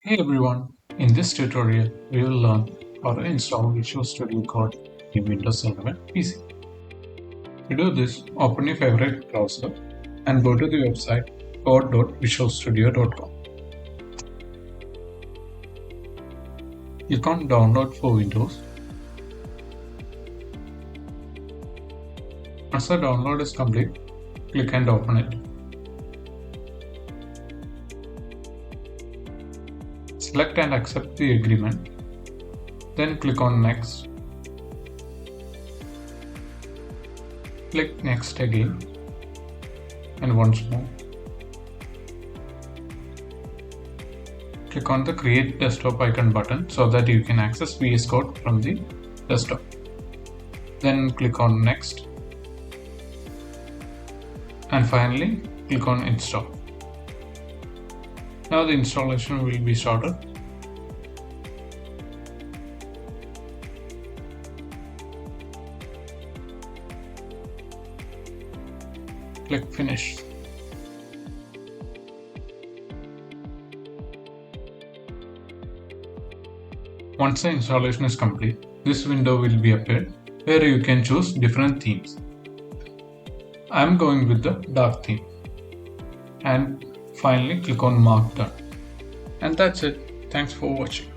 Hey everyone, in this tutorial we will learn how to install Visual Studio Code in Windows 11 PC. To do this, open your favorite browser and go to the website code.visualstudio.com. Click on Download for Windows. Once the download is complete, click and open it. Select and accept the agreement. Then click on Next. Click Next again and once more. Click on the Create Desktop icon button so that you can access VS Code from the desktop. Then click on Next. And finally, click on Install. Now the installation will be started. Click Finish. Once the installation is complete, this window will be appeared where you can choose different themes. I am going with the dark theme. And finally click on Mark Done. And that's it. Thanks for watching.